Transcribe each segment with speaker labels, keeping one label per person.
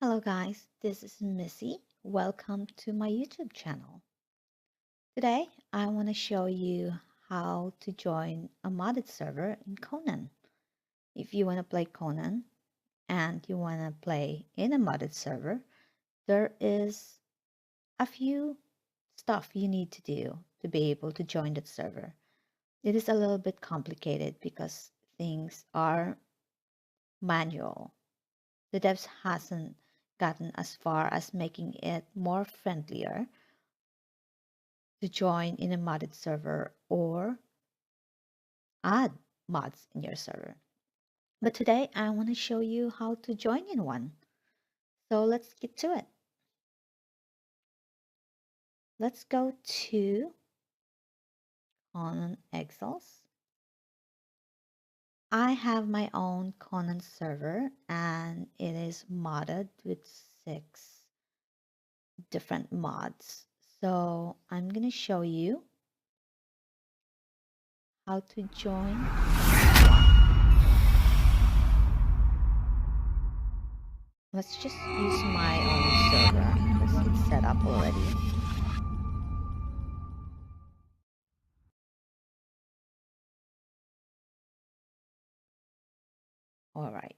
Speaker 1: Hello guys, this is Missy. Welcome to my YouTube channel. Today I want to show you how to join a modded server in Conan. If you want to play Conan and you want to play in a modded server, there is a few stuff you need to do to be able to join that server. It is a little bit complicated because things are manual. The devs hasn't gotten as far as making it more friendlier to join in a modded server or add mods in your server. But today I want to show you how to join in one. So let's get to it. Let's go to Conan Exiles. I have my own Conan server and it is modded with 6 different mods. So I'm going to show you how to join. Let's just use my own server because it's set up already. All right.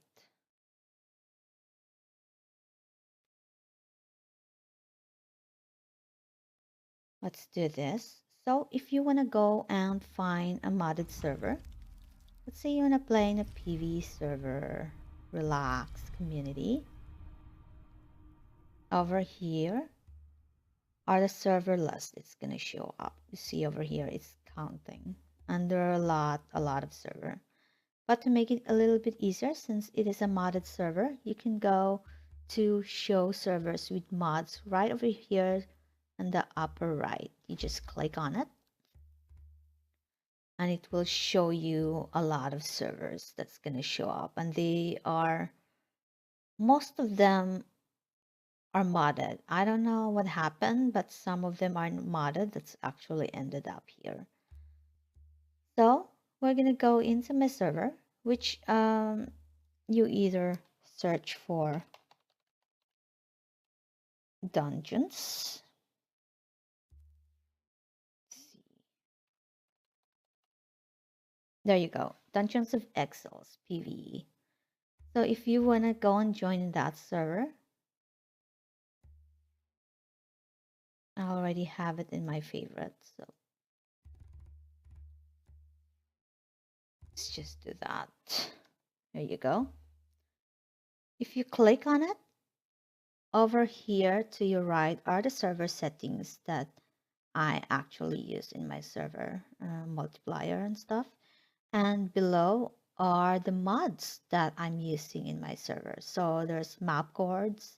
Speaker 1: Let's do this. So if you want to go and find a modded server, let's say you want to play in a PV server, relax community. Over here are the server list. It's going to show up. You see over here, it's counting. And there are a lot of server. But to make it a little bit easier, since it is a modded server, you can go to show servers with mods right over here in the upper right. You just click on it and it will show you a lot of servers that's going to show up, and most of them are modded. I don't know what happened, but some of them aren't modded. That's actually ended up here. So we're going to go into my server, which you either search for dungeons. There you go, Dungeons of Exiles PvE. So if you want to go and join that server, I already have it in my favorites. So let's just do that. There you go. If you click on it, over here to your right are the server settings that I actually use in my server, multiplier and stuff. And below are the mods that I'm using in my server. So there's map chords,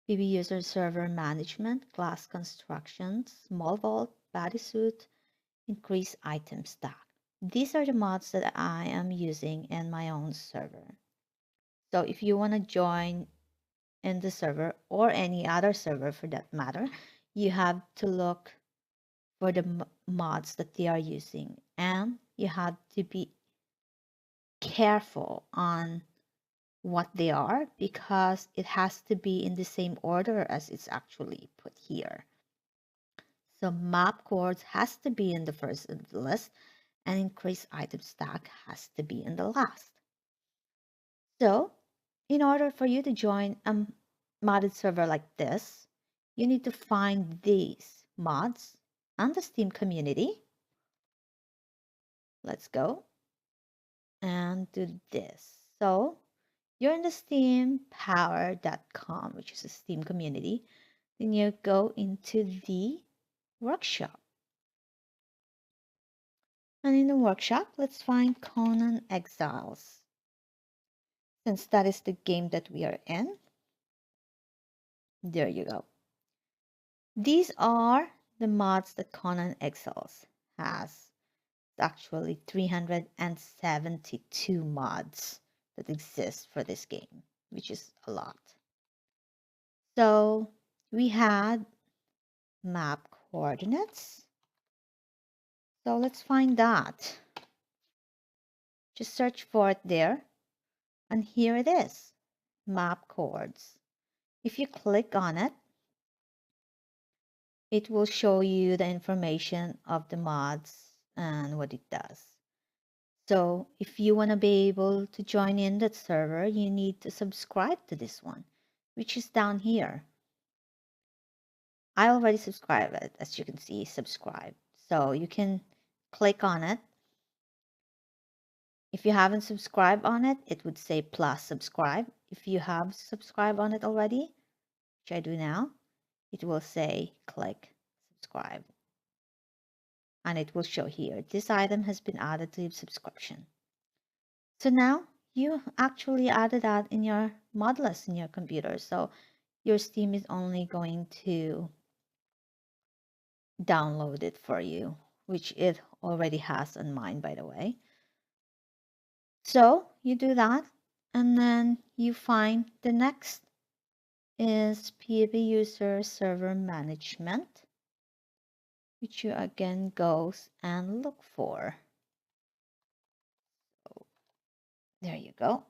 Speaker 1: PB user server management, class construction, small vault, bodysuit, increase item stack. These are the mods that I am using in my own server. So if you want to join in the server or any other server for that matter, you have to look for the mods that they are using, and you have to be careful on what they are because it has to be in the same order as it's actually put here. So map chords has to be in the first of the list, and increase item stack has to be in the last. So in order for you to join a modded server like this, you need to find these mods on the Steam community. Let's go and do this. So you're in the steampower.com, which is a Steam community. Then you go into the workshop. And in the workshop, let's find Conan Exiles. Since that is the game that we are in, there you go. These are the mods that Conan Exiles has. It's actually 372 mods that exist for this game, which is a lot. So we had map coordinates. So let's find that. Just search for it there. And here it is, map chords. If you click on it, it will show you the information of the mods and what it does. So if you want to be able to join in that server, you need to subscribe to this one, which is down here. I already subscribed it, as you can see, subscribe. So you can click on it. If you haven't subscribed on it, it would say plus subscribe. If you have subscribed on it already, which I do now, it will say click subscribe. And it will show here, this item has been added to your subscription. So now you actually added that in your mod list in your computer. So your Steam is only going to download it for you, which it already has on mine, by the way. So you do that, and then you find the next is PHP user server management, which you again goes and look for. So there you go.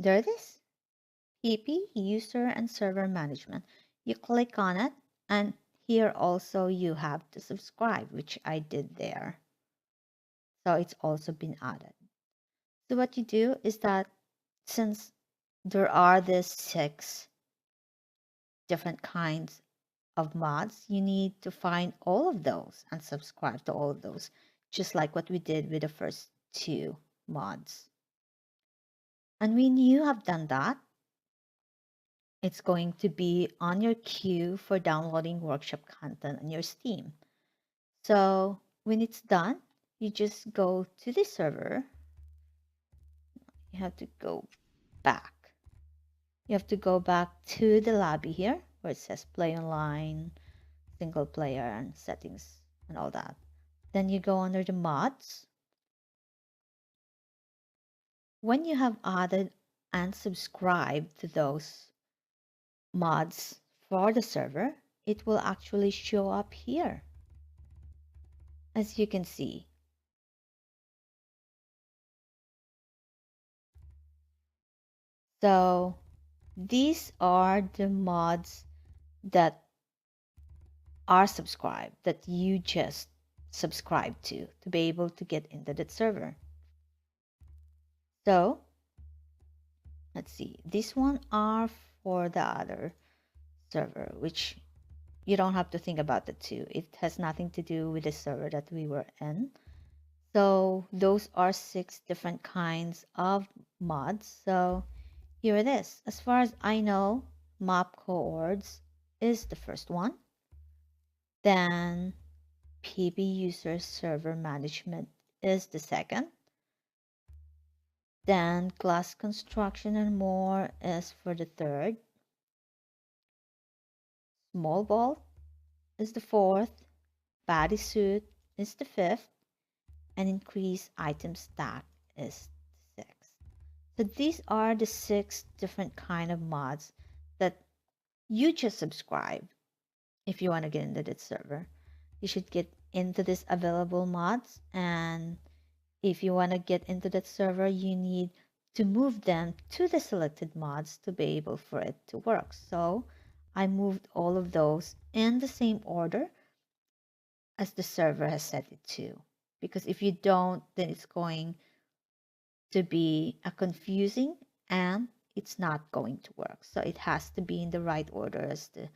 Speaker 1: There it is. PHP user and server management. You click on it, and here also you have to subscribe, which I did there. So it's also been added. So what you do is that since there are these 6 different kinds of mods, you need to find all of those and subscribe to all of those, just like what we did with the first 2 mods. And when you have done that, it's going to be on your queue for downloading workshop content on your Steam. So when it's done, you just go to the server. You have to go back. You have to go back to the lobby here where it says play online, single player, and settings and all that. Then you go under the mods. When you have added and subscribed to those mods for the server, it will actually show up here, as you can see. So these are the mods that are subscribed, that you just subscribe to be able to get into that server. So let's see, this one are for the other server, which you don't have to think about the 2. It has nothing to do with the server that we were in. So those are 6 different kinds of mods. So here it is. As far as I know, map coords is the first one. Then PB user server management is the second. Then class construction and more is for the third. Small ball is the fourth. Bodysuit is the fifth. And increase item stack is the sixth. So these are the 6 different kind of mods that you just subscribe. If you want to get into this server, you should get into this available mods, and if you want to get into that server, you need to move them to the selected mods to be able for it to work. So I moved all of those in the same order as the server has set it to, because if you don't, then it's going to be a confusing and it's not going to work. So it has to be in the right order as the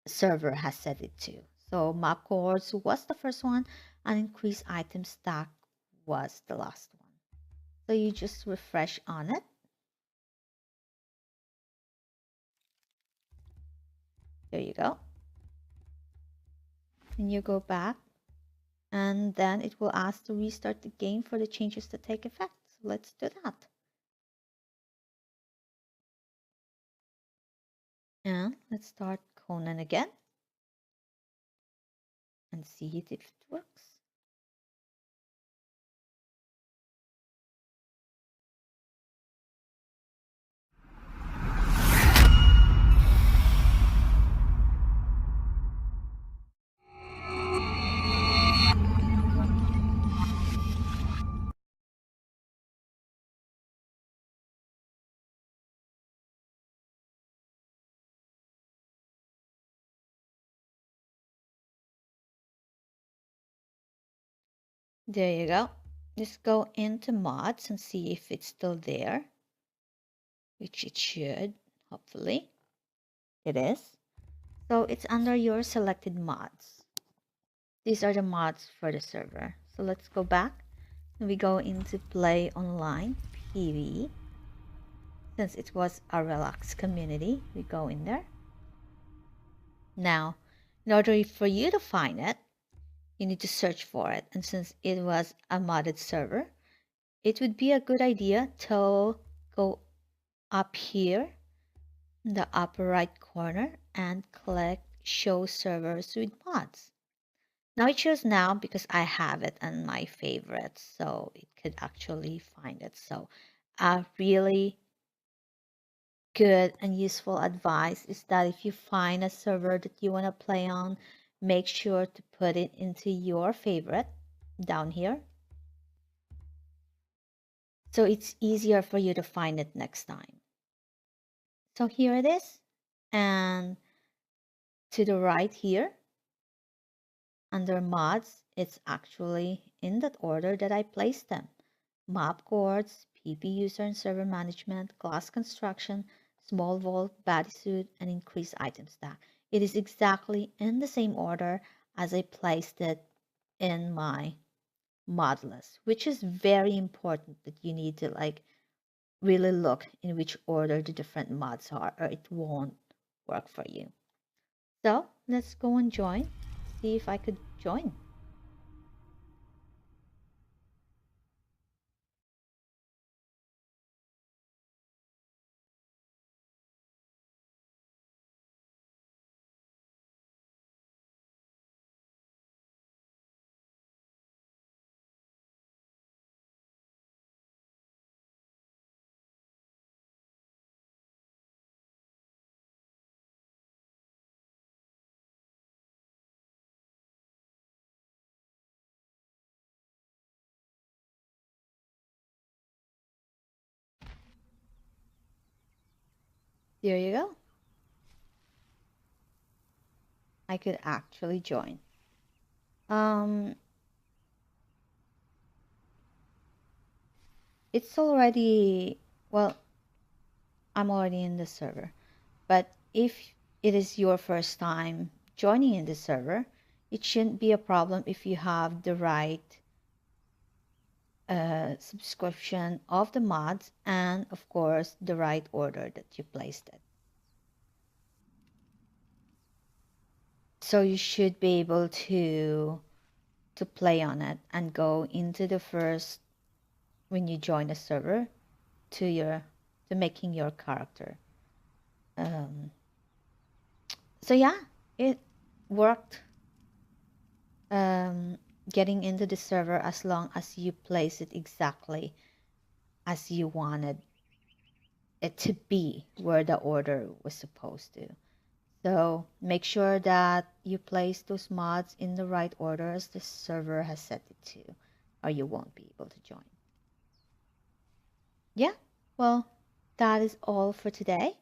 Speaker 1: server has set it to. So map coords was the first one, and increase item stack was the last one. So you just refresh on it. There you go. And you go back, and then it will ask to restart the game for the changes to take effect. So let's do that. And let's start Conan again and see if it works. There you go. Just go into mods and see if it's still there, which it should, hopefully. It is. So it's under your selected mods. These are the mods for the server. So let's go back and we go into play online PV. Since it was a relaxed community, we go in there. Now, in order for you to find it, you need to search for it. And since it was a modded server, it would be a good idea to go up here in the upper right corner and click show servers with mods. Now it shows now because I have it on my favorites, so it could actually find it. So a really good and useful advice is that if you find a server that you want to play on, make sure to put it into your favorite down here. So it's easier for you to find it next time. So here it is. And to the right here, under mods, it's actually in that order that I placed them. Map courts, PP user and server management, class construction, small vault, bodysuit, and increase item stack. It is exactly in the same order as I placed it in my mod list, which is very important that you need to really look in which order the different mods are or it won't work for you. So let's go and join, see if I could join. There you go. I could actually join. It's already, well, I'm already in the server. But if it is your first time joining in the server, it shouldn't be a problem if you have the right subscription of the mods and, of course, the right order that you placed it. So you should be able to play on it and go into the first when you join a server to making your character. So yeah, it worked. Getting into the server as long as you place it exactly as you wanted it to be where the order was supposed to. So make sure that you place those mods in the right order as the server has set it to, or you won't be able to join. Yeah, well, that is all for today,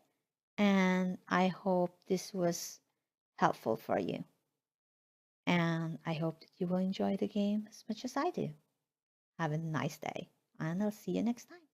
Speaker 1: and I hope this was helpful for you. And I hope that you will enjoy the game as much as I do. Have a nice day, and I'll see you next time.